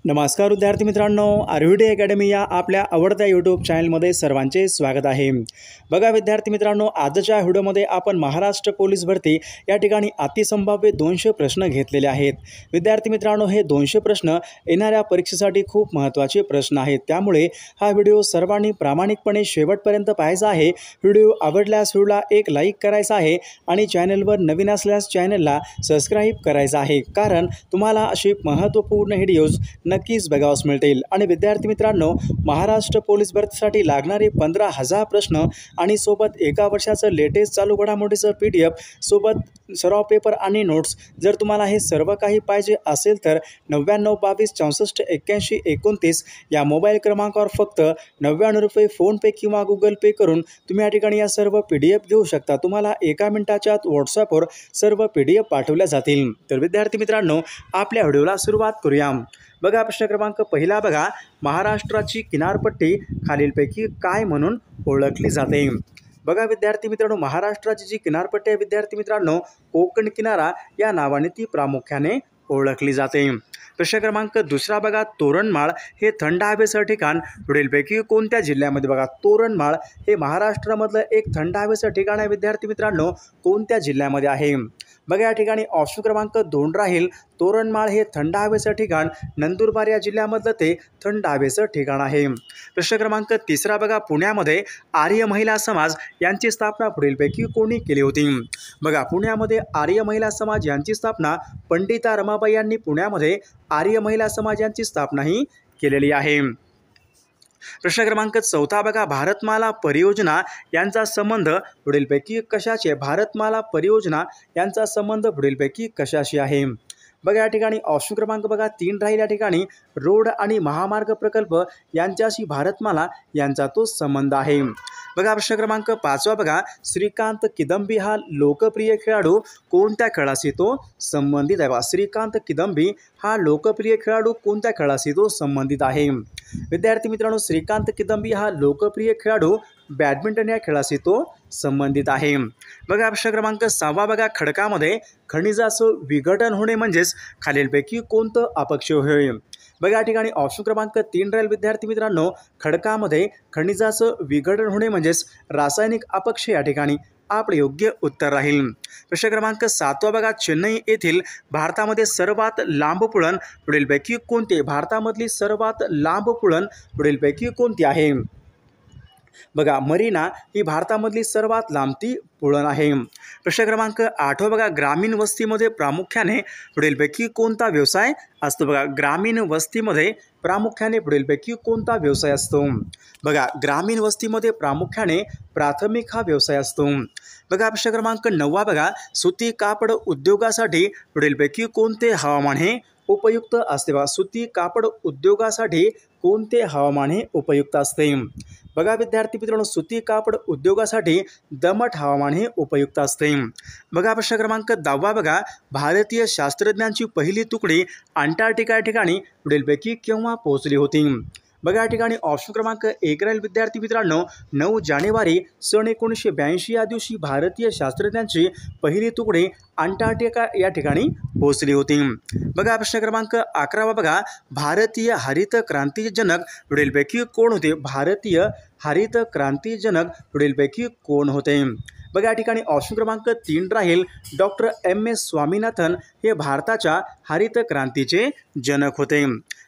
नमस्कार विद्यार्थी मित्रांनो, आरव्हीडी अकॅडमी या आपल्या आवडत्या यूट्यूब चॅनलमध्ये सर्वांचे स्वागत आहे। बघा विद्यार्थी मित्रांनो, आजच्या व्हिडिओमध्ये आपण महाराष्ट्र पोलीस भरती या ठिकाणी अतिसंभाव्य 200 प्रश्न घेतलेले आहेत। विद्यार्थी मित्रांनो, हे 200 प्रश्न येणाऱ्या परीक्षेसाठी खूप महत्त्वाचे प्रश्न आहेत, त्यामुळे हा व्हिडिओ सर्वांनी प्रामाणिकपणे शेवटपर्यंत पाहायचा आहे। व्हिडिओ आवडल्यास व्हिडिओला एक लाईक करायचा आहे आणि चॅनलवर नवीन असल्यास चॅनलला सबस्क्राईब करायचं आहे, कारण तुम्हाला अशी महत्त्वपूर्ण व्हिडिओज नक्कीच बघावयास मिळतील। आणि विद्यार्थी मित्रांनो, महाराष्ट्र पोलीस भरतीसाठी लागणारे 15,000 प्रश्न आणि सोबत एका वर्षाचं लेटेस्ट चालू घडामोडीचं PDF सोबत सराव पेपर आणि नोट्स, जर तुम्हाला हे सर्व काही पाहिजे असेल तर 99 22 64 81 29 या मोबाईल क्रमांकावर फक्त 99 रुपये फोनपे किंवा गुगल पे करून तुम्ही या ठिकाणी या सर्व PDF घेऊ शकता। तुम्हाला एका मिनिटाच्या आत व्हॉट्सअपवर सर्व PDF पाठवल्या जातील। तर विद्यार्थी मित्रांनो, आपल्या व्हिडिओला सुरुवात करूया। बघा प्रश्न क्रमांक पहिला बघा, महाराष्ट्राची किनारपट्टी खालीलपैकी काय म्हणून ओळखली जाते? बघा विद्यार्थी मित्रांनो, महाराष्ट्राची जी किनारपट्टी आहे विद्यार्थी मित्रांनो, कोकण किनारा या नावाने ती प्रामुख्याने ओळखली जाते। प्रश्न क्रमांक दुसरा बघा, तोरणमाळ हे थंड हवेचं ठिकाण पुढीलपैकी कोणत्या जिल्ह्यामध्ये? बघा, तोरणमाळ हे महाराष्ट्रामधलं एक थंड हवेचं ठिकाण आहे विद्यार्थी मित्रांनो, कोणत्या जिल्ह्यामध्ये आहे? बघा या ठिकाणी ऑप्शन क्रमांक 2 राहील, तोरणमाळ हे थंड हवेचं ठिकाण नंदुरबार या जिल्ह्यामधलं ते थंड हवेचं ठिकाण आहे। प्रश्न क्रमांक तिसरा बघा, पुण्यामध्ये आर्य महिला समाज यांची स्थापना पुढीलपैकी कोणी केली होती? बघा, पुण्यामध्ये आर्य महिला समाज यांची स्थापना पंडिता रमाबाई यांनी पुण्यामध्ये आर्य महिला समाज यांची स्थापना ही केलेली आहे। प्रश्न क्रमांक 4 बघा, भारतमाला परियोजना यांचा संबंध पुढीलपैकी कशाशी आहे? भारतमाला परियोजना यांचा संबंध पुढीलपैकी कशाशी आहे? बघा या ठिकाणी ऑप्शन क्रमांक बघा 3 राहील, या ठिकाणी रोड आणि महामार्ग प्रकल्प यांच्याशी भारतमाला यांचा तो संबंध आहे। बघा प्रश्न क्रमांक 5 बघा, श्रीकांत किदंबी हा लोकप्रिय खेळाडू कोणत्या खेळाशी तो संबंधित आहे? बघा, श्रीकांत किदंबी हा लोकप्रिय खेळाडू कोणत्या खेळाशी तो संबंधित आहे? विद्यार्थी मित्रांनो, श्रीकांत किदंबी हा लोकप्रिय खेळाडू बॅडमिंटन या खेळाशी तो संबंधित आहे। बघा प्रश्न क्रमांक 6 बघा, खडकामध्ये खनिजाचं विघटन होणे म्हणजेच खालीलपैकी कोणतं अपक्षय होय? बघा या ठिकाणी ऑप्शन क्रमांक 3 राहील विद्यार्थी मित्रांनो, खडकामध्ये खनिजाचं विघटन होणे म्हणजेच रासायनिक अपक्षय या ठिकाणी आपले योग्य उत्तर राहील। प्रश्न क्रमांक 7 बघा, चेन्नई येथील भारतामध्ये सर्वात लांब पुळण पुढीलपैकी कोणते? भारतामधली सर्वात लांब पुळण पुढीलपैकी कोणती आहे? बघा, मरीना ही भारतामधली सर्वात लांब ती पुळण आहे। प्रश्न क्रमांक 8 बघा, ग्रामीण वस्तीमध्ये प्रामुख्याने पुढीलपैकी कोणता व्यवसाय असतो? बघा, ग्रामीण वस्तीमध्ये प्रामुख्याने पुढीलपैकी कोणता व्यवसाय असतो? बघा, ग्रामीण वस्तीमध्ये प्रामुख्याने प्राथमिक हा व्यवसाय असतो। बघा प्रश्न क्रमांक 9 बघा, सुती कापड उद्योगासाठी पुढीलपैकी कोणते हवामान हे उपयुक्त असते? बघा, सुती कापड उद्योगासाठी कोणते हवामान हे उपयुक्त असते? बघा विद्यार्थी मित्रांनो, सुती कापड उद्योगासाठी दमट हवामान हे उपयुक्त असते। बघा प्रश्न क्रमांक 10 बघा, भारतीय शास्त्रज्ञांची पहिली तुकडी अंटार्क्टिका या ठिकाणी पुढीलपैकी केव्हा पोहोचली होती? बघा या ठिकाणी ऑप्शन क्रमांक 1 राहील विद्यार्थी मित्रांनो, 9 जानेवारी सन 1982 या दिवशी भारतीय शास्त्रज्ञांची पहिली तुकडी अंटार्क्टिका या ठिकाणी पोहोचली होती। बघा प्रश्न क्रमांक 11 बघा, भारतीय हरित क्रांतीचे जनक पुढीलपैकी कोण होते? भारतीय हरित क्रांतीजनक पुढीलपैकी कोण होते? बघा या ठिकाणी ऑप्शन क्रमांक 3 राहील, डॉक्टर MS स्वामीनाथन हे भारताच्या हरित क्रांतीचे जनक होते।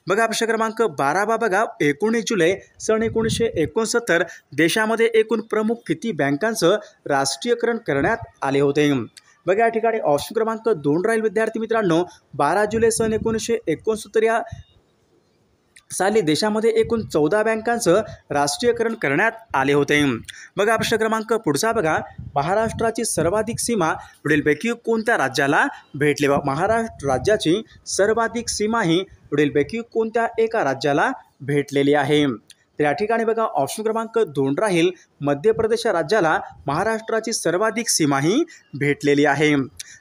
बघा प्रश्न क्रमांक 12 बघा, 19 जुलै सन 1969 देशामध्ये एकूण प्रमुख किती बँकांचं राष्ट्रीयकरण करण्यात आले होते? बघा या ठिकाणी ऑप्शन क्रमांक 2 राहील विद्यार्थी मित्रांनो, 12 जुलै सन 1969 या साली देशामध्ये एकूण 14 बँकांचं राष्ट्रीयकरण करण्यात आले होते। बघा प्रश्न क्रमांक पुढचा बघा, महाराष्ट्राची सर्वाधिक सीमा पुढीलपैकी कोणत्या राज्याला भेटली? महाराष्ट्र राज्याची सर्वाधिक सीमा ही पुढीलपैकी कोणत्या एका राज्याला भेटलेली आहे? तर या ठिकाणी बघा ऑप्शन क्रमांक 2 राहील, मध्य प्रदेश राज्याला महाराष्ट्राची सर्वाधिक सीमा ही भेटलेली आहे।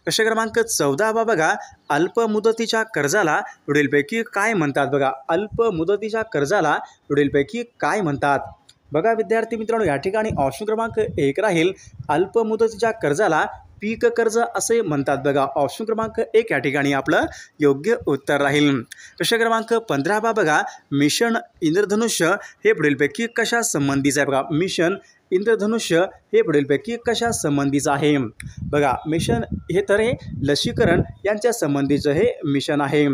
प्रश्न क्रमांक 14 बघा, अल्प मुदतीच्या कर्जाला पुढीलपैकी काय म्हणतात? बघा, अल्प मुदतीच्या कर्जाला पुढीलपैकी काय म्हणतात? बघा विद्यार्थी मित्रांनो, या ठिकाणी ऑप्शन क्रमांक 1 राहील, अल्प मुदतीच्या कर्जाला पीक कर्ज असे म्हणतात बघा. ऑप्शन क्रमांक 1 या ठिकाणी आपलं योग्य उत्तर राहील. प्रश्न क्रमांक 15 बघा, मिशन इंद्रधनुष्य हे पुढीलपैकी कशा संबंधीचं आहे बघा. मिशन इंद्रधनुष्य हे पुढीलपैकी कशा संबंधीचं आहे बघा. मिशन हे तर हे लसीकरण यांच्या संबंधीचं हे मिशन आहे.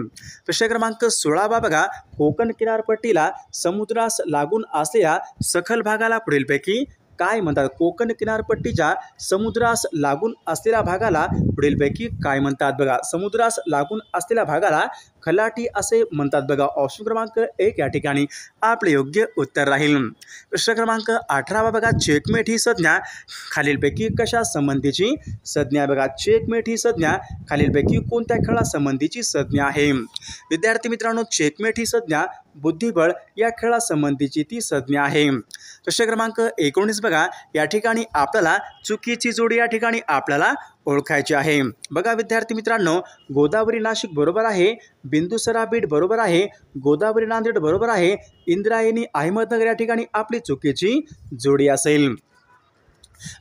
प्रश्न क्रमांक 16 बघा, कोकण किनारपट्टीला समुद्रास लागून असलेल्या सखल भागाला पुढीलपैकी काय म्हणतात. कोकण किनारपट्टीच्या समुद्रास लागून असलेल्या भागाला पुढीलपैकी काय म्हणतात बघा. समुद्रास लागून असलेल्या भागाला खलाटी असे म्हणतात बघा. ऑप्शन क्रमांक 1 या ठिकाणी आपले योग्य उत्तर राहील. प्रश्न क्रमांक 18 बघा, चेकमेट ही संज्ञा खालीलपैकी कशा संबंधीची संज्ञा बघा. चेकमेट ही संज्ञा खालीलपैकी कोणत्या खेळासंबंधीची संज्ञा आहे. विद्यार्थी मित्रांनो, चेकमेट ही संज्ञा बुद्धिबळ या खेळासंबंधीची ती संज्ञा आहे. प्रश्न क्रमांक 19 बघा, या ठिकाणी आपल्याला चुकीची जोडी या ठिकाणी आपल्याला ओळखायची आहे बघा. विद्यार्थी मित्रांनो, गोदावरी नाशिक बरोबर आहे, बिंदुसरा बीड बरोबर आहे, गोदावरी नांदेड बरोबर आहे, इंद्रायणी अहमदनगर या ठिकाणी आपली चुकीची जोडी असेल.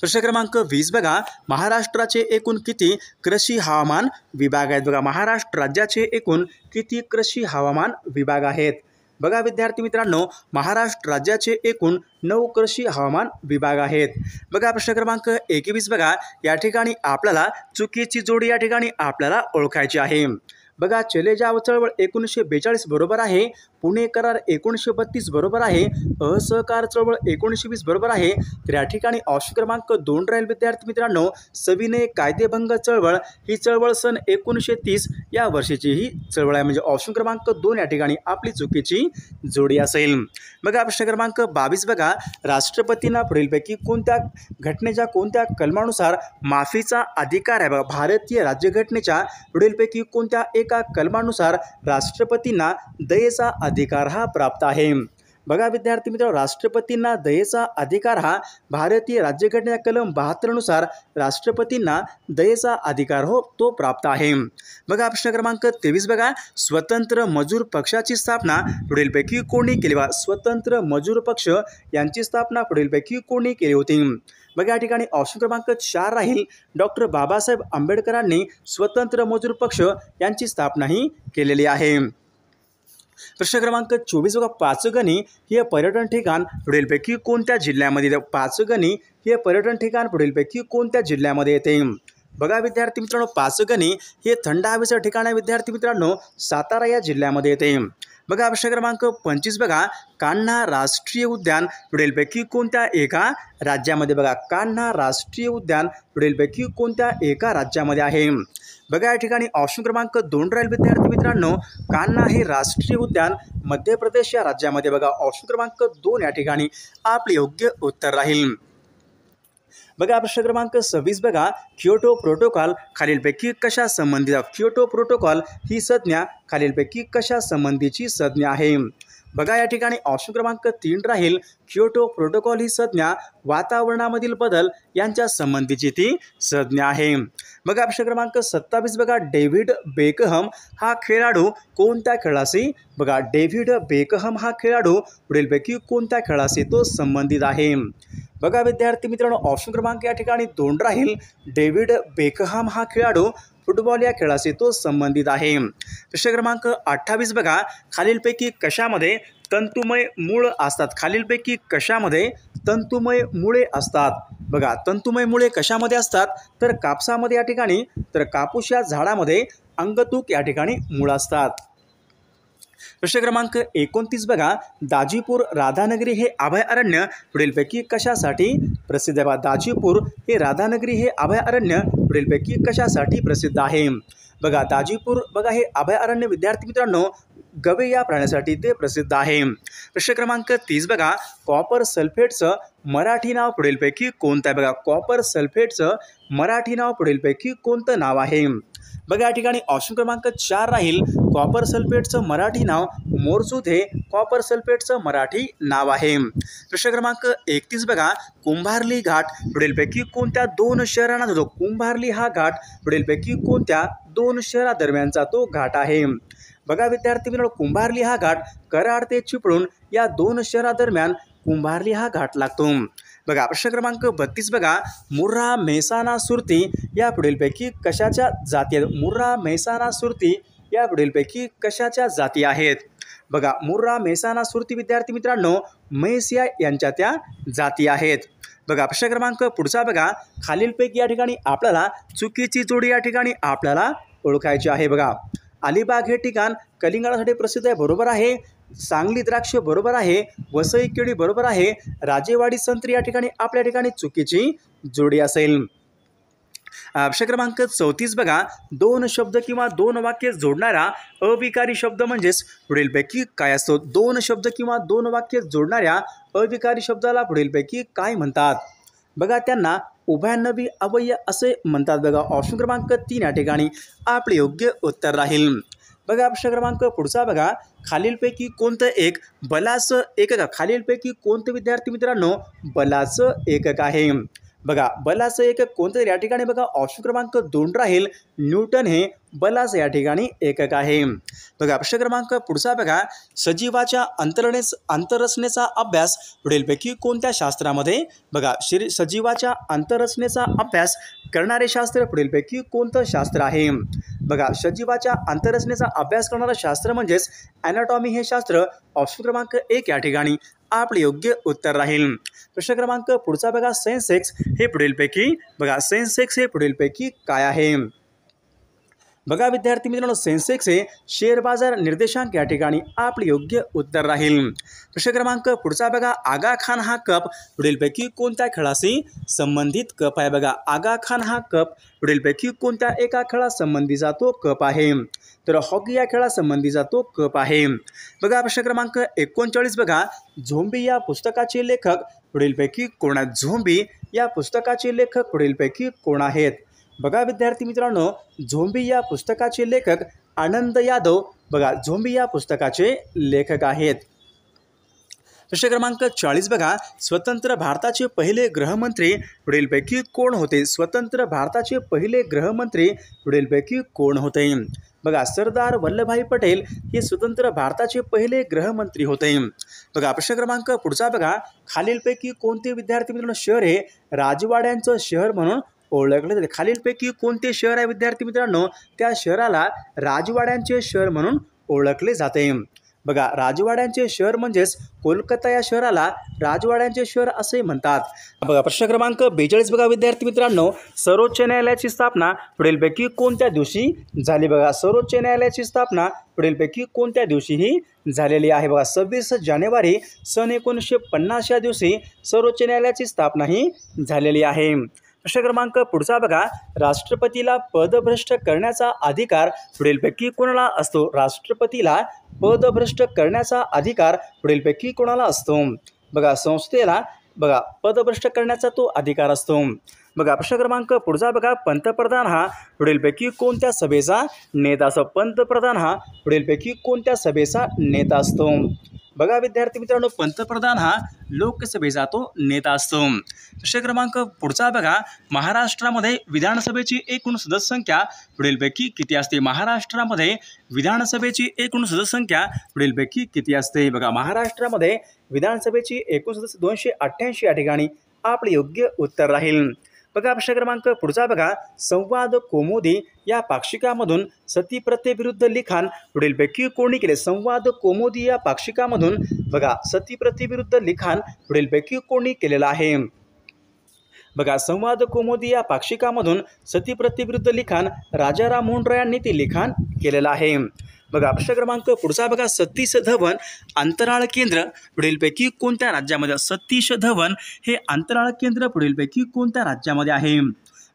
प्रश्न क्रमांक 20 बघा, महाराष्ट्राचे एकूण किती कृषी हवामान विभाग आहेत बघा. महाराष्ट्र राज्याचे एकूण किती कृषी हवामान विभाग आहेत बघा. विद्यार्थी मित्रांनो, महाराष्ट्र राज्याचे एकूण 9 कृषी हवामान विभाग आहेत बघा. प्रश्न क्रमांक 21 बघा, या ठिकाणी आपल्याला चुकीची जोडी या ठिकाणी आपल्याला ओळखायची आहे बघा. चले जाव चळवळ 1942 बरोबर आहे, पुणे करार 1932 बरोबर आहे, असहकार चळवळ 1920 बरोबर आहे. तर या ठिकाणी ऑप्शन क्रमांक 2 राहील. विद्यार्थी मित्रांनो, सविनय कायदेभंग चळवळ ही चळवळ सन 1930 या वर्षीची ही चळवळ आहे, म्हणजे ऑप्शन क्रमांक 2 या ठिकाणी आपली चुकीची जोडी असेल बघा. प्रश्न क्रमांक 22 बघा, राष्ट्रपतींना पुढीलपैकी कोणत्या घटनेच्या कोणत्या कलमानुसार माफीचा अधिकार आहे बघा. भारतीय राज्यघटनेच्या पुढीलपैकी कोणत्या एका कलमानुसार राष्ट्रपतींना दयेचा अधिकार हा प्राप्त आहे बघा. विद्यार्थी मित्रांनो, राष्ट्रपतींना दयेचा अधिकार हा भारतीय राज्यघटनेच्या कलम 72 नुसार राष्ट्रपतींना दयेचा अधिकार तो प्राप्त आहे बघा. प्रश्न क्रमांक 23 बघा, स्वतंत्र मजूर पक्षाची स्थापना पुढीलपैकी कोणी केली बघा. स्वतंत्र मजूर पक्ष यांची स्थापना पुढीलपैकी कोणी केली होती बघा. या ठिकाणी ऑप्शन क्रमांक 4 राहील. डॉक्टर बाबासाहेब आंबेडकरांनी स्वतंत्र मजूर पक्ष यांची स्थापना ही केलेली आहे. प्रश्न क्रमांक 24 बघा, पाचगणी हे पर्यटन ठिकाण पुढीलपैकी कोणत्या जिल्ह्यामध्ये येते. पाचगणी हे पर्यटन ठिकाण पुढीलपैकी कोणत्या जिल्ह्यामध्ये येते बघा. विद्यार्थी मित्रांनो, पाचगणी हे थंड हवेचं ठिकाण आहे. विद्यार्थी मित्रांनो, सातारा या जिल्ह्यामध्ये येते बघा. प्रश्न क्रमांक 25 बघा, कान्हा राष्ट्रीय उद्यान पुढीलपैकी कोणत्या एका राज्यामध्ये बघा. कान्हा राष्ट्रीय उद्यान पुढीलपैकी कोणत्या एका राज्यामध्ये आहे बघा. या ठिकाणी ऑप्शन क्रमांक 2 राहील. विद्यार्थी मित्रांनो, कान्हा हे राष्ट्रीय उद्यान मध्य प्रदेश या राज्यामध्ये बघा. ऑप्शन क्रमांक 2 या ठिकाणी आपले योग्य उत्तर राहील बघा. प्रश्न क्रमांक 26 बघा, क्योटो प्रोटोकॉल खालीलपैकी कशा संबंधित. क्योटो प्रोटोकॉल ही संज्ञा खालीलपैकी कशा संबंधीची संज्ञा आहे बघा. या ठिकाणी ऑप्शन क्रमांक 3 राहील. क्योटो प्रोटोकॉल ही संज्ञा वातावरणामधील बदल यांच्या संबंधीची ती संज्ञा आहे बघा. प्रश्न क्रमांक 27 बघा, डेव्हिड बेकहम हा खेळाडू कोणत्या खेळाशी बघा. डेव्हिड बेकहम हा खेळाडू पुढीलपैकी कोणत्या खेळाशी तो संबंधित आहे बघा. विद्यार्थी मित्रांनो, ऑप्शन क्रमांक या ठिकाणी 2 राहील. डेव्हिड बेकहम हा खेळाडू फुटबॉल या खेळाशी तो संबंधित आहे. प्रश्न क्रमांक 28 बघा, खालीलपैकी कशामध्ये तंतुमय मूळ असतात. खालीलपैकी कशामध्ये तंतुमय मुळे असतात बघा. तंतुमय मुळे कशामध्ये असतात, तर कापसामध्ये या ठिकाणी, तर कापूस या झाडामध्ये अंगतूक या ठिकाणी मूळ असतात. प्रश्न क्रमांक 29 बघा, दाजीपूर राधानगरी हे अभयारण्य पुढीलपैकी कशासाठी प्रसिद्ध आहे. दाजीपूर हे राधानगरी हे अभयारण्य पुढीलपैकी कशासाठी प्रसिद्ध आहे बघा. दाजीपूर बघा हे अभयारण्य विद्यार्थी मित्रांनो गवे या प्राण्यासाठी ते प्रसिद्ध आहे. प्रश्न क्रमांक 30 बघा, कॉपर सल्फेटचं मराठी नाव पुढीलपैकी कोणतं आहे बघा. कॉपर सल्फेटचं मराठी नाव पुढीलपैकी कोणतं नाव आहे बघा. या ठिकाणी ऑप्शन क्रमांक 4 राहील. कॉपर सल्फेटचं मराठी नाव मोरसूद हे कॉपर सल्फेटचं मराठी नाव आहे. प्रश्न क्रमांक 31 बघा, कुंभार्ली घाट पुढीलपैकी कोणत्या 2 शहरांना जोडतो. कुंभार्ली हा घाट पुढीलपैकी कोणत्या 2 शहरादरम्यानचा तो घाट आहे बघा. विद्यार्थी मित्रांनो, कुंभार्ली हा घाट कराड ते चिपळूण या 2 शहरादरम्यान कुंभार्ली हा घाट लागतो बघा प्रश्न क्रमांक 32 बघा, मुर्रा, मेहसाणा, सुरती या पुढीलपैकी कशाच्या जाती आहेत? मुर्रा, मेहसाणा, सुरती या पुढीलपैकी कशाच्या जाती आहेत? बघा मुर्रा, मेहसाणा, सुरती विद्यार्थी मित्रांनो म्हैस यांच्या त्या जाती आहेत. बघा प्रश्न क्रमांक पुढचा बघा, खालीलपैकी या ठिकाणी आपल्याला चुकीची जोडी या ठिकाणी आपल्याला ओळखायची आहे. बघा अलिबाग हे ठिकाण कलिंगडासाठी प्रसिद्ध आहे, बरोबर आहे. सांगली द्राक्ष बरोबर आहे. वसई केळी बरोबर आहे. राजेवाडी संत्री या ठिकाणी आपल्या ठिकाणी चुकीची जोडी असेल. प्रश्न क्रमांक 34 बघा, दोन शब्द किंवा दोन वाक्य जोडणारा अविकारी शब्द म्हणजेच पुढीलपैकी काय असतो? दोन शब्द किंवा दोन वाक्य जोडणाऱ्या अविकारी शब्दाला पुढीलपैकी काय म्हणतात? बघा त्यांना उभयान्वयी अव्यय असे म्हणतात. बघा ऑप्शन क्रमांक 3 या ठिकाणी आपले योग्य उत्तर राहील. बघा प्रश्न क्रमांक पुढचा बघा, खालीलपैकी कोणतं एक बलाचं एकक? खालीलपैकी कोणतं विद्यार्थी मित्रांनो बलाचं एकक आहे? बघा बलाचं एकक कोणतं या ठिकाणी बघा ऑप्शन क्रमांक 2 राहील. न्यूटन हे बलाचं या ठिकाणी एकक आहे. बघा प्रश्न क्रमांक पुढचा बघा, सजीवाच्या अंतररचनेचा अभ्यास पुढीलपैकी कोणत्या शास्त्रामध्ये? बघा सजीवाच्या अंतररचनेचा अभ्यास करणारे शास्त्र पुढीलपैकी कोणतं शास्त्र आहे? बघा सजीवाच्या अंतररचनेचा अभ्यास करणारं शास्त्र म्हणजेच ॲनाटॉमी हे शास्त्र ऑप्शन क्रमांक 1 या ठिकाणी आपले योग्य उत्तर राहील. प्रश्न क्रमांक पुढचा बघा, सेन्सेक्स हे पुढीलपैकी बघा सेन्सेक्स हे पुढीलपैकी काय आहे? बघा विद्यार्थी मित्रांनो सेन्सेक्स हे शेअर बाजार निर्देशांक या ठिकाणी आपले योग्य उत्तर राहील. प्रश्न क्रमांक पुढचा बघा, आगा खान हा कप पुढीलपैकी कोणत्या खेळाशी संबंधित कप आहे? बघा आगा खान हा कप पुढीलपैकी कोणत्या एका खेळासंबंधीचा तो कप आहे? तर हॉकी या खेळासंबंधीचा तो कप आहे. बघा प्रश्न क्रमांक 39 बघा, झोंबी या पुस्तकाचे लेखक पुढीलपैकी कोण आहेत? झोंबी या पुस्तकाचे लेखक पुढीलपैकी कोण आहेत? बघा विद्यार्थी मित्रांनो झोंबी या पुस्तकाचे लेखक आनंद यादव बघा झोंबी या पुस्तकाचे लेखक आहेत. प्रश्न क्रमांक 40 बघा, स्वतंत्र भारताचे पहिले गृहमंत्री पुढीलपैकी कोण होते? स्वतंत्र भारताचे पहिले गृहमंत्री पुढीलपैकी कोण होते? बघा सरदार वल्लभभाई पटेल हे स्वतंत्र भारताचे पहिले गृहमंत्री होते. बघा प्रश्न क्रमांक पुढचा बघा, खालीलपैकी कोणते विद्यार्थी मित्रांनो शहर हे राजवाड्यांचं शहर म्हणून ओळखले जाते? खालीलपैकी कोणते शहर आहे विद्यार्थी मित्रांनो त्या शहराला राजवाड्यांचे शहर म्हणून ओळखले जाते? बघा राजवाड्यांचे शहर म्हणजेच कोलकाता या शहराला राजवाड्यांचे शहर असे म्हणतात. बघा प्रश्न क्रमांक 42 बघा विद्यार्थी मित्रांनो, सर्वोच्च न्यायालयाची स्थापना पुढीलपैकी कोणत्या दिवशी झाली? बघा सर्वोच्च न्यायालयाची स्थापना पुढीलपैकी कोणत्या दिवशी ही झालेली आहे? बघा 26 जानेवारी सन 1950 या दिवशी सर्वोच्च न्यायालयाची स्थापना ही झालेली आहे. प्रश्न क्रमांक पुढचा बघा, राष्ट्रपतीला पदभ्रष्ट करण्याचा अधिकार पुढीलपैकी कोणाला असतो? राष्ट्रपतीला पदभ्रष्ट करण्याचा अधिकार पुढीलपैकी कोणाला असतो? बघा संस्थेला बघा पदभ्रष्ट करण्याचा तो अधिकार असतो. बघा प्रश्न क्रमांक पुढचा बघा, पंतप्रधान हा पुढीलपैकी कोणत्या सभेचा नेता असतो? पंतप्रधान हा पुढीलपैकी कोणत्या सभेचा नेता असतो? बघा विद्यार्थी मित्रांनो पंतप्रधान हा लोकसभेचा तो नेता असतो. प्रश्न क्रमांक पुढचा बघा, महाराष्ट्रामध्ये विधानसभेची एकूण सदस्य संख्या पुढीलपैकी किती असते? महाराष्ट्रामध्ये विधानसभेची एकूण सदस्य संख्या पुढीलपैकी किती असते? बघा महाराष्ट्रामध्ये विधानसभेची एकूण सदस्य 288 या ठिकाणी आपले योग्य उत्तर राहील. बघा प्रश्न क्रमांक पुढचा बघा, संवाद कौमुदी या पाक्षिकामधून सती प्रथेविरुद्ध लिखाण पुढीलपैकी कोणी केले? संवाद कौमुदी या पाक्षिकामधून बघा सती प्रथेविरुद्ध लिखाण पुढीलपैकी कोणी केलेलं आहे? बघा संवाद कौमुदी या पाक्षिकामधून सती प्रथेविरुद्ध लिखाण राजाराम मोहन राय यांनी ते लिखाण केलेलं आहे. बघा प्रश्न क्रमांक पुढचा बघा, सतीश धवन अंतराळ केंद्र पुढीलपैकी कोणत्या राज्यामध्ये? सतीश धवन हे अंतराळ केंद्र पुढीलपैकी कोणत्या राज्यामध्ये आहे?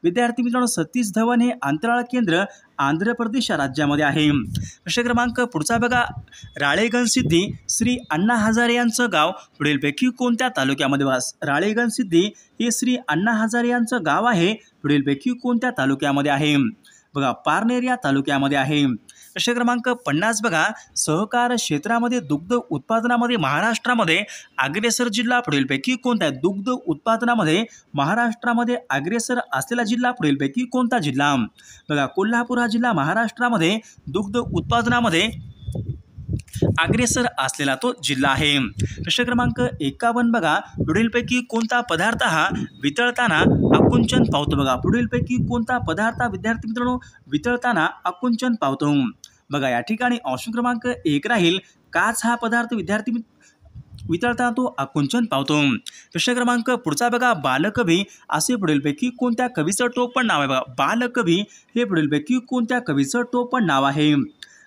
विद्यार्थी मित्रांनो सतीश धवन हे अंतराळ केंद्र आंध्र प्रदेश या राज्यामध्ये आहे. प्रश्न क्रमांक पुढचा बघा, राळेगण सिद्धी श्री अण्णा हजारे यांचं गाव पुढीलपैकी कोणत्या तालुक्यामध्ये? बघा राळेगण सिद्धी हे श्री अण्णा हजारे यांचं गाव आहे पुढीलपैकी कोणत्या तालुक्यामध्ये आहे? बघा पारनेर या तालुक्यामध्ये आहे. प्रश्न क्रमांक 50 बघा, सहकार क्षेत्रामध्ये दुग्ध उत्पादनामध्ये महाराष्ट्रामध्ये अग्रेसर जिल्हा पुढीलपैकी कोणता आहे? दुग्ध उत्पादनामध्ये महाराष्ट्रामध्ये अग्रेसर असलेला जिल्हा पुढीलपैकी कोणता जिल्हा? बघा कोल्हापूर हा जिल्हा महाराष्ट्रामध्ये दुग्ध उत्पादनामध्ये अग्रेसर असलेला तो जिल्हा आहे। प्रश्न क्रमांक 51 बघा, पुढीलपैकी कोणता पदार्थ हा वितळताना आकुंचन पावतो? बघा, पुढीलपैकी कोणता पदार्थ विद्यार्थी मित्रांनो वितळताना आकुंचन पावतो? बघा, या ठिकाणी ऑप्शन क्रमांक 1 राहील काच हा पदार्थ विद्यार्थी वितळताना तो आकुंचन पावतो। प्रश्न क्रमांक पुढचा बघा, बालकवी असे पुढीलपैकी कोणत्या कवीचं टोपण नाव आहे? बघा, बालकवी हे पुढीलपैकी कोणत्या कवीचं टोपण नाव आहे?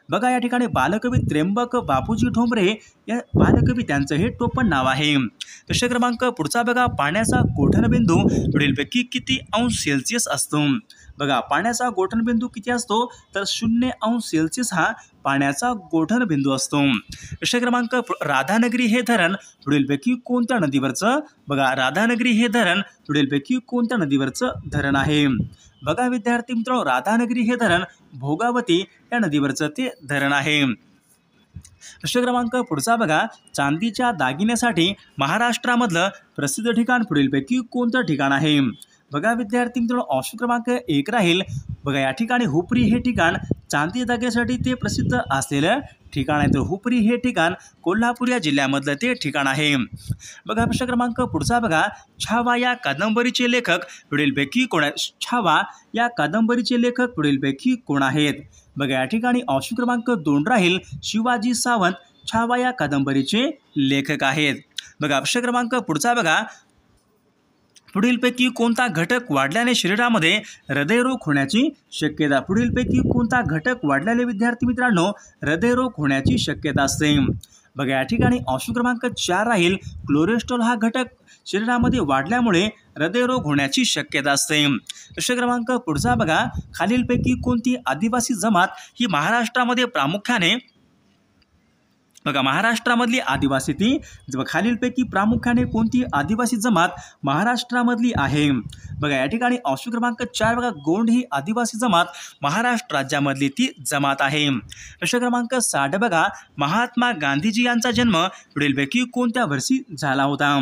बघा, या ठिकाणी बालकवी त्र्यंबक बापूजी ठोंबरे या बालकवी त्यांचं हे टोपण नाव आहे। प्रश्न क्रमांक पुढचा बघा, पाण्याचा गोठणबिंदू पुढीलपैकी किती अंश सेल्सिअस असतो? बघा, पाण्याचा गोठणबिंदू किती असतो? तर 0° हा पाण्याचा गोठणबिंदू असतो। प्रश्न क्रमांक राधानगरी हे धरण पुढीलपैकी कोणत्या नदीवरचं? बघा, राधानगरी हे धरण पुढीलपैकी कोणत्या नदीवरचं धरण आहे? बघा विद्यार्थी मित्रांनो, राधानगरी हे धरण भोगावती या नदीवरचं ते धरण आहे। प्रश्न क्रमांक पुढचा बघा, चांदीच्या दागिन्यासाठी महाराष्ट्रामधलं प्रसिद्ध ठिकाण पुढीलपैकी कोणतं ठिकाण आहे? बघा विद्यार्थी मित्रांनो, ऑप्शन क्रमांक 1 राहील। बघा, या ठिकाणी हुपरी हे ठिकाण चांदी दागिन्यासाठी ते प्रसिद्ध असलेलं ठिकाण आहे। तर हुपरी हे ठिकाण कोल्हापूर या जिल्ह्यामधलं ते ठिकाण आहे। बघा, प्रश्न क्रमांक पुढचा बघा, छावा या कादंबरीचे लेखक पुढीलपैकी कोण आहेत? छावा या कादंबरीचे लेखक पुढीलपैकी कोण आहेत? बघा, या ठिकाणी ऑप्शन क्रमांक 2 राहील शिवाजी सावंत छावा या कादंबरीचे लेखक आहेत। बघा, प्रश्न क्रमांक पुढचा बघा, पुढीलपैकी कोणता घटक वाढल्याने शरीरामध्ये हृदयरोग होण्याची शक्यता? पुढीलपैकी कोणता घटक वाढल्याने विद्यार्थी मित्रांनो हृदयरोग होण्याची शक्यता असते? बघा, या ठिकाणी ऑप्शन क्रमांक 4 राहील कोलेस्ट्रॉल हा घटक शरीरामध्ये वाढल्यामुळे हृदयरोग होण्याची शक्यता असते। प्रश्न क्रमांक पुढचा बघा, खालीलपैकी कोणती आदिवासी जमात ही महाराष्ट्रामध्ये प्रामुख्याने बघा महाराष्ट्रामधली आदिवासी ती खालीलपैकी प्रामुख्याने कोणती आदिवासी जमात महाराष्ट्रामधली आहे? बघा, या ठिकाणी ऑप्शन क्रमांक 4 बघा, गोंड ही आदिवासी जमात महाराष्ट्र राज्यामधली ती जमात आहे। प्रश्न क्रमांक 60 बघा, महात्मा गांधीजी यांचा जन्म पुढीलपैकी कोणत्या वर्षी झाला होता?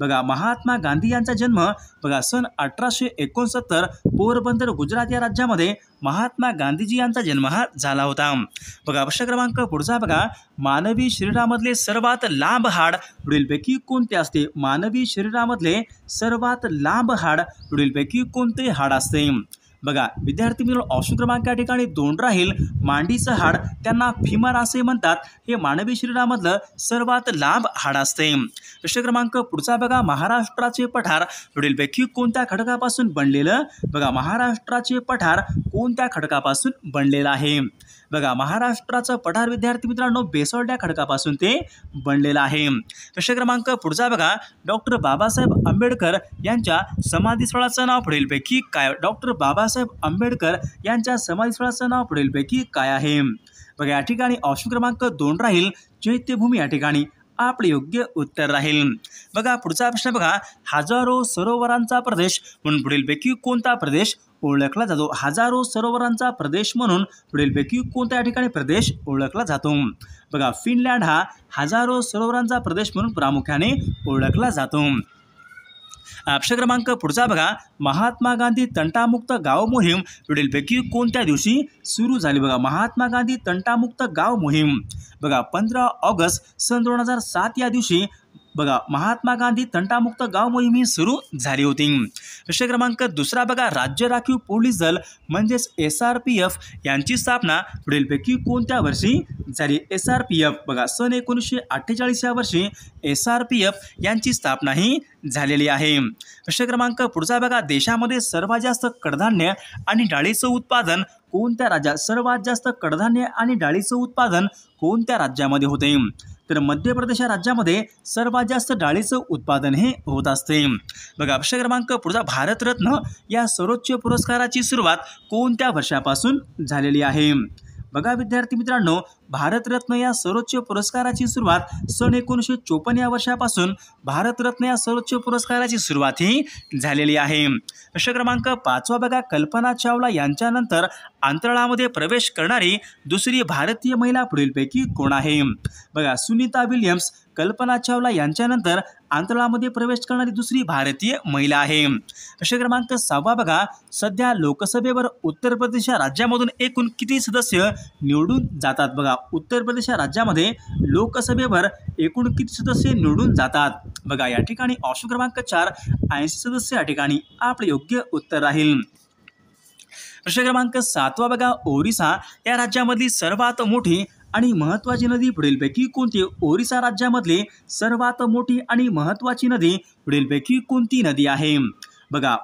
बघा, महात्मा गांधी यांचा जन्म बघा सन 1869 पोरबंदर गुजरात या राज्यामध्ये महात्मा गांधीजी यांचा जन्म हा झाला होता। बघा, प्रश्न क्रमांक पुढचा बघा, मानवी शरीरामधले सर्वात लांब हाड पुढीलपैकी कोणते असते? मानवी शरीरामधले सर्वात लांब हाड पुढीलपैकी कोणते हाड असते? बघा विद्यार्थी मित्रांनो, ऑप्शन क्रमांक या ठिकाणी 2 राहील मांडीचं हाड, त्यांना फिमर असे म्हणतात। हे मानवी शरीरामधलं सर्वात लांब हाड असते। प्रश्न क्रमांक पुढचा बघा, महाराष्ट्राचे पठार पुढीलपैकी कोणत्या खडकापासून बनलेलं? बघा, महाराष्ट्राचे पठार कोणत्या खडकापासून बनलेलं आहे? बघा, महाराष्ट्राचं पठार विद्यार्थी मित्रांनो बेसॉल्ट या खडकापासून ते बनलेलं आहे। प्रश्न क्रमांक पुढचा बघा, डॉक्टर बाबासाहेब आंबेडकर यांच्या समाधीस्थळाचं नाव पुढीलपैकी काय? डॉक्टर बाबासाहेब आंबेडकर यांच्या समाधीस्थळाचं नाव पुढीलपैकी काय आहे? बघा, या ठिकाणी ऑप्शन क्रमांक 2 राहील चैत्यभूमी या ठिकाणी आपले योग्य उत्तर राहील। बघा, पुढचा प्रश्न बघा, हजारो सरोवरांचा प्रदेश म्हणून पुढीलपैकी कोणता प्रदेश ओळखला जातो? हजारो सरोवरांचा प्रदेश म्हणून पुढीलपैकी कोणत्या ठिकाणी प्रदेश ओळखला जातो? बघा, फिनलँड हा हजारो सरोवरांचा प्रदेश म्हणून प्रामुख्याने ओळखला जातो। प्रश्न क्रमांक पुढचा बघा, महात्मा गांधी तंटामुक्त गाव मोहीम पुढीलपैकी कोणत्या दिवशी सुरू झाली? बघा, महात्मा गांधी तंटामुक्त गाव मोहीम बघा 15 ऑगस्ट सन 2007 या दिवशी बघा महात्मा गांधी तंटामुक्त गाव मोहीम ही सुरू झाली होती। प्रश्न क्रमांक दुसरा बघा, राज्य राखीव पोलीस दल म्हणजेच SRPF यांची स्थापना पुढीलपैकी कोणत्या वर्षी झाली? SRPF बघा सन 1948 या वर्षी SRPF यांची स्थापना ही झालेली आहे। प्रश्न क्रमांक पुढचा बघा, देशामध्ये सर्वात जास्त कडधान्य आणि डाळीचं उत्पादन कोणत्या राज्यात? सर्वात जास्त कडधान्य आणि डाळीचं उत्पादन कोणत्या राज्यामध्ये होते? तर मध्य प्रदेश या राज्यामध्ये सर्वात जास्त डाळीचं उत्पादन हे होत असते। बघा, प्रश्न क्रमांक पुढचा, भारतरत्न या सर्वोच्च पुरस्काराची सुरुवात कोणत्या वर्षापासून झालेली आहे? बघा विद्यार्थी मित्रांनो, भारतरत्न या सर्वोच्च पुरस्काराची सुरुवात सन 1954 या वर्षापासून भारतरत्न या सर्वोच्च पुरस्काराची सुरुवात ही झालेली आहे। प्रश्न क्रमांक 5 बघा, कल्पना चावला यांच्यानंतर अंतराळामध्ये प्रवेश करणारी दुसरी भारतीय महिला पुढीलपैकी कोण आहे? बघा सुनीता विल्यम्स, कल्पना चावला यांच्यानंतर अंतराळामध्ये प्रवेश करणारी दुसरी भारतीय महिला आहे। प्रश्न क्रमांक 6 बघा, सध्या लोकसभेवर उत्तर प्रदेश या राज्यामधून एकूण किती सदस्य निवडून जातात? बघा उत्तर प्रदेश या राज्यामध्ये लोकसभेवर एकूण किती सदस्य निवडून जातात? बघा या ठिकाणी ऑप्शन क्रमांक 4 80 सदस्य या ठिकाणी आपले योग्य उत्तर राहील। प्रश्न क्रमांक 7 बघा, ओरिसा या राज्यामधली सर्वात मोठी आणि महत्त्वाची नदी पुढीलपैकी कोणती? ओरिसा राज्यामधली सर्वात मोठी आणि महत्त्वाची नदी पुढीलपैकी कोणती नदी आहे? बघा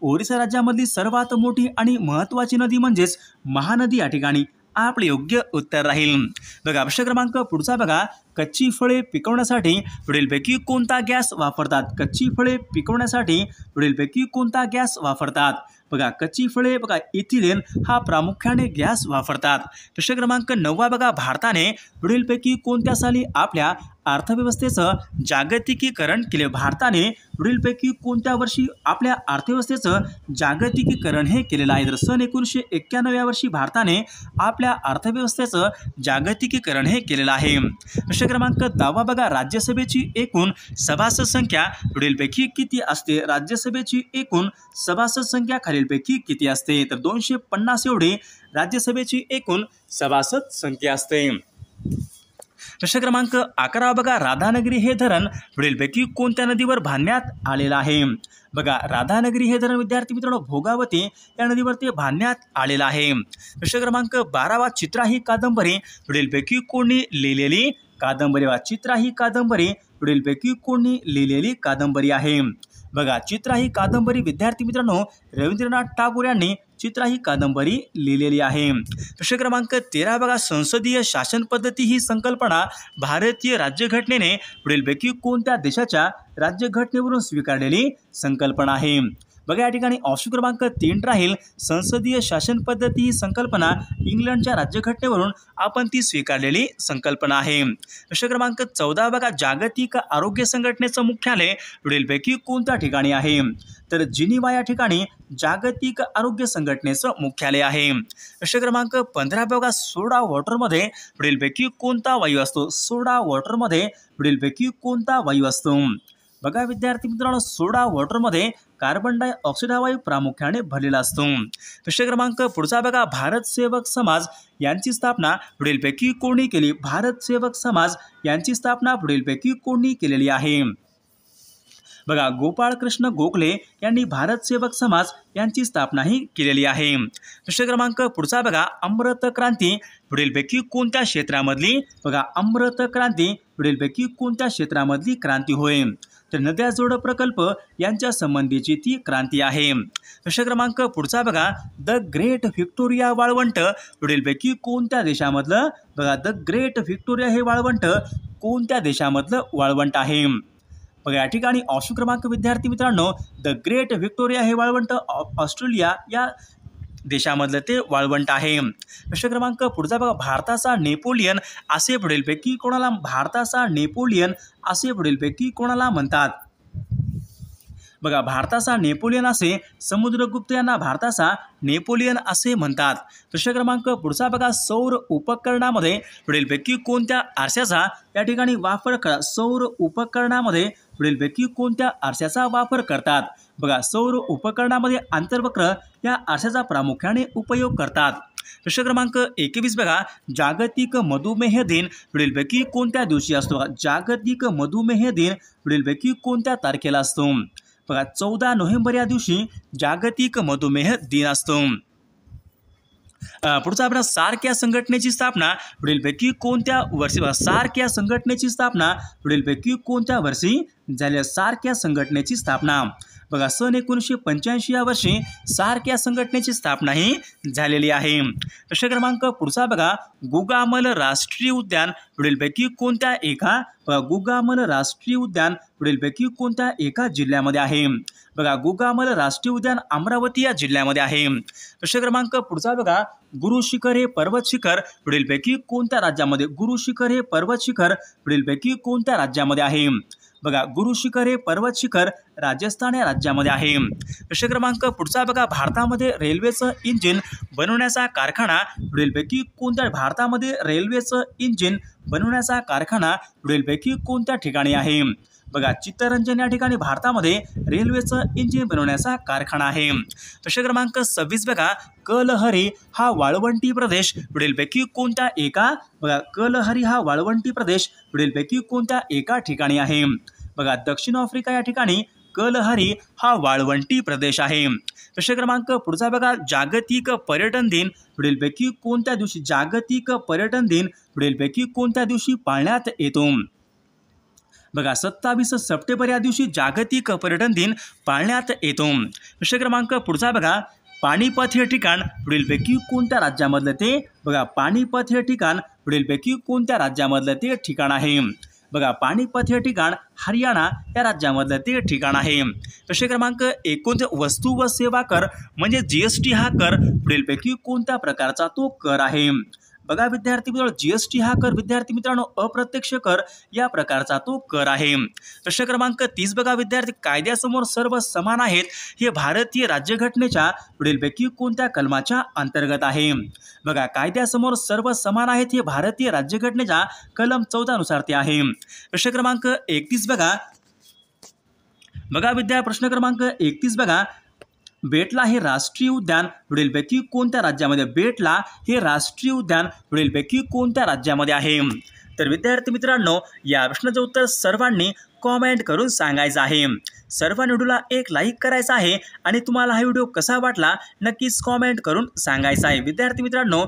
ओरिसा राज्यामधली सर्वात मोठी आणि महत्त्वाची नदी म्हणजेच महानदी या ठिकाणी आपले योग्य उत्तर राहील। बघा प्रश्न क्रमांक पुढचा बघा, कच्ची फळे पिकवण्यासाठी पुढीलपैकी कोणता गॅस वापरतात? कच्ची फळे पिकवण्यासाठी पुढीलपैकी कोणता गॅस वापरतात? बघा कच्ची फळे बघा इथिलीन हा प्रामुख्याने गॅस वापरतात। प्रश्न क्रमांक 9 बघा, भारताने पुढीलपैकी कोणत्या साली आपल्या अर्थव्यवस्थेचं जागतिकीकरण केले? भारताने पुढीलपैकी कोणत्या वर्षी आपल्या अर्थव्यवस्थेचं जागतिकीकरण हे केलेलं आहे? तर सन 1991 या वर्षी भारताने आपल्या अर्थव्यवस्थेचं जागतिकीकरण हे केलेलं आहे। प्रश्न क्रमांक 10 बघा, राज्यसभेची एकूण सभासद संख्या पुढीलपैकी किती असते? राज्यसभेची एकूण सभासद संख्या खालीलपैकी किती असते? तर 250 एवढी राज्यसभेची एकूण सभासद संख्या असते। प्रश्न क्रमांक 11 बघा, राधानगरी हे धरण पुढीलपैकी कोणत्या नदीवर बांधण्यात आलेलं आहे? बघा राधानगरी हे धरण विद्यार्थी मित्रांनो भोगावती या नदीवरती बांधण्यात आलेलं आहे। प्रश्न क्रमांक 12 चित्रा ही कादंबरी पुढीलपैकी कोणी लिहिलेली कादंबरी? चित्रा ही कादंबरी पुढीलपैकी कोणी लिहिलेली कादंबरी आहे? बघा चित्रा ही कादंबरी विद्यार्थी मित्रांनो रवींद्रनाथ टागोर यांनी चित्रा ही कादंबरी लिहिलेली आहे। प्रश्न क्रमांक 13 बघा, संसदीय शासन पद्धती ही संकल्पना भारतीय राज्यघटनेने पुढीलपैकी कोणत्या देशाच्या राज्यघटनेवरून स्वीकारलेली संकल्पना आहे? बघा या ठिकाणी ऑप्शन क्रमांक 3 राहील, संसदीय शासन पद्धती ही संकल्पना इंग्लंडच्या राज्यघटनेवरून आपण ती स्वीकारलेली संकल्पना आहे। प्रश्न क्रमांक 14 बघा, जागतिक आरोग्य संघटनेचं मुख्यालय पुढीलपैकी कोणत्या ठिकाणी आहे? तर जिनिव्हा या ठिकाणी जागतिक आरोग्य संघटनेचं मुख्यालय आहे। प्रश्न क्रमांक 15 बघा, सोडा वॉटरमध्ये पुढीलपैकी कोणता वायू असतो? सोडा वॉटरमध्ये पुढीलपैकी कोणता वायू असतो? बघा विद्यार्थी मित्रांनो सोडा वॉटरमध्ये कार्बन डायऑक्साईड हा वायू प्रामुख्याने भरलेला असतो। प्रश्न क्रमांक पुढचा बघा, भारत सेवक समाज यांची स्थापना पुढीलपैकी कोणी केली? भारत सेवक समाज यांची स्थापना पुढीलपैकी कोणी केलेली आहे? बघा गोपाळ कृष्ण गोखले यांनी भारत सेवक समाज यांची स्थापना ही केलेली आहे। प्रश्न क्रमांक पुढचा बघा, अमृत क्रांती पुढीलपैकी कोणत्या क्षेत्रामधली? बघा अमृत क्रांती पुढीलपैकी कोणत्या क्षेत्रामधली क्रांती होय? तर नद्या जोड प्रकल्प यांच्या संबंधीची ती क्रांती आहे। प्रश्न क्रमांक पुढचा बघा, द ग्रेट व्हिक्टोरिया वाळवंट पुढीलपैकी कोणत्या देशामधलं? बघा द ग्रेट व्हिक्टोरिया हे वाळवंट कोणत्या देशामधलं वाळवंट आहे? बघा या ठिकाणी ऑप्शन क्रमांक विद्यार्थी मित्रांनो द ग्रेट व्हिक्टोरिया हे वाळवंट ऑस्ट्रेलिया या देशामधलं ते वाळवंट आहे। प्रश्न क्रमांक पुढचा बघा, भारताचा नेपोलियन असे पुढीलपैकी कोणाला? भारताचा नेपोलियन असे पुढीलपैकी कोणाला म्हणतात? बघा भारताचा नेपोलियन असे समुद्रगुप्त यांना भारताचा नेपोलियन असे म्हणतात। प्रश्न क्रमांक पुढचा बघा, सौर उपकरणामध्ये पुढीलपैकी कोणत्या आरशाचा या ठिकाणी वापर करा? सौर उपकरणामध्ये पुढीलपैकी कोणत्या आरशाचा वापर करतात? बघा सौर उपकरणामध्ये आंतरवक्र या आरशाचा प्रामुख्याने उपयोग करतात। प्रश्न क्रमांक 21 बघा, जागतिक मधुमेह दिन पुढीलपैकी कोणत्या दिवशी असतो? जागतिक मधुमेह दिन पुढीलपैकी कोणत्या तारखेला असतो? बघा 14 नोव्हेंबर या दिवशी जागतिक मधुमेह दिन असतो। पुढचा आपला सार्क या संघटनेची स्थापना पुढीलपैकी कोणत्या वर्षी? सार्क या संघटनेची स्थापना पुढीलपैकी कोणत्या वर्षी झाली? सार्क या संघटनेची स्थापना बघा सन 1985 या वर्षी सार्क या संघटनेची स्थापना ही झालेली आहे। प्रश्न क्रमांक पुढचा बघा, गुगामल राष्ट्रीय उद्यान पुढीलपैकी कोणत्या एका? गुगामल राष्ट्रीय उद्यान पुढीलपैकी कोणत्या एका जिल्ह्यामध्ये आहे? बघा गोगामल राष्ट्रीय उद्यान अमरावती या जिल्ह्यामध्ये आहे. प्रश्न क्रमांक पुढचा बघा, गुरु शिखर हे पर्वत शिखर पुढीलपैकी कोणत्या राज्यामध्ये, गुरु शिखर हे पर्वत शिखर पुढीलपैकी कोणत्या राज्यामध्ये आहे. बघा गुरु शिखर हे पर्वत शिखर राजस्थान या राज्यामध्ये आहे. प्रश्न क्रमांक पुढचा बघा, भारतामध्ये रेल्वेचं इंजिन बनवण्याचा कारखाना पुढीलपैकी कोणत्या, भारतामध्ये रेल्वेचं इंजिन बनवण्याचा कारखाना पुढीलपैकी कोणत्या ठिकाणी आहे. बघा चित्तरंजन या ठिकाणी भारतामध्ये रेल्वेचं इंजिन बनवण्याचा कारखाना आहे. प्रश्न क्रमांक 26 बघा, कलहरी हा वाळवंटी प्रदेश पुढीलपैकी कोणत्या एका, बघा कलहरी हा वाळवंटी प्रदेश पुढीलपैकी कोणत्या एका ठिकाणी आहे. बघा दक्षिण आफ्रिका या ठिकाणी कलहरी हा वाळवंटी प्रदेश आहे. प्रश्न क्रमांक पुढचा बघा, जागतिक पर्यटन दिन पुढीलपैकी कोणत्या दिवशी, जागतिक पर्यटन दिन पुढीलपैकी कोणत्या दिवशी पाळण्यात येतो. बघा 27 सप्टेंबर या दिवशी जागतिक पर्यटन दिन पाळण्यात येतो. प्रश्न क्रमांक पुढचा बघा, पानिपत हे ठिकाण पुढीलपैकी कोणत्या राज्यामधलं ते, बघा पानिपत हे ठिकाण पुढीलपैकी कोणत्या राज्यामधलं ते ठिकाण आहे. बघा पानिपत हे ठिकाण हरियाणा या राज्यामधलं ते ठिकाण आहे. प्रश्न क्रमांक 29, वस्तू व सेवा कर म्हणजे जीएसटी हा कर पुढीलपैकी कोणत्या प्रकारचा तो कर आहे. बघा विद्यार्थी मित्रांनो, जीएसटी हा कर विद्यार्थी मित्रांनो अप्रत्यक्ष कर या प्रकारचा तो कर आहे. प्रश्न क्रमांक 30 बघा विद्यार्थी, कायद्यासमोर सर्व समान आहेत हे भारतीय राज्यघटनेच्या पुढीलपैकी कोणत्या कलमाच्या अंतर्गत आहे. बघा कायद्यासमोर सर्व समान आहेत हे भारतीय राज्यघटनेच्या कलम 14 नुसार ते आहे. प्रश्न क्रमांक 31 बघा, प्रश्न क्रमांक 31 बघा, बेटला हे राष्ट्रीय उद्यान पुढीलपैकी कोणत्या राज्यामध्ये, बेटला हे राष्ट्रीय उद्यान पुढीलपैकी कोणत्या राज्यामध्ये आहे. तर विद्यार्थी मित्रांनो या प्रश्नाचं उत्तर सर्वांनी कॉमेंट करून सांगायचं आहे. सर्वांनी व्हिडिओला एक लाईक करायचा आहे आणि तुम्हाला हा व्हिडिओ कसा वाटला नक्कीच कॉमेंट करून सांगायचं आहे. विद्यार्थी मित्रांनो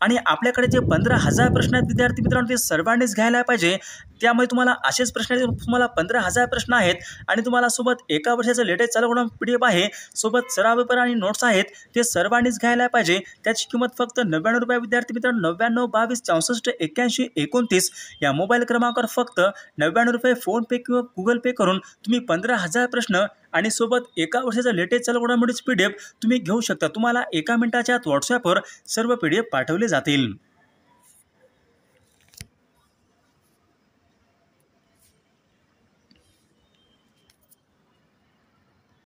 आणि आपल्याकडे जे 15,000 प्रश्न आहेत विद्यार्थी मित्रांनो ते सर्वांनीच घ्यायला पाहिजे. त्यामुळे तुम्हाला असेच प्रश्न, तुम्हाला 15,000 प्रश्न आहेत आणि तुम्हाला सोबत एका वर्षाचं लेटेस्ट चालू PDF आहे, सोबत सराव पेपर आणि नोट्स आहेत, ते सर्वांनीच घ्यायला पाहिजे. त्याची किंमत फक्त 99 रुपये विद्यार्थी मित्रांनो. 99 22 64 81 29 या मोबाईल क्रमांकावर फक्त 99 रुपये फोनपे किंवा गुगल पे करून तुम्ही 15,000 प्रश्न आणि सोबत एका वर्षाचा लेटेस्ट चालू PDF तुम्ही घेऊ शकता. तुम्हाला एका मिनिटाच्या आत व्हॉट्सॲपवर सर्व PDF पाठवले जातील.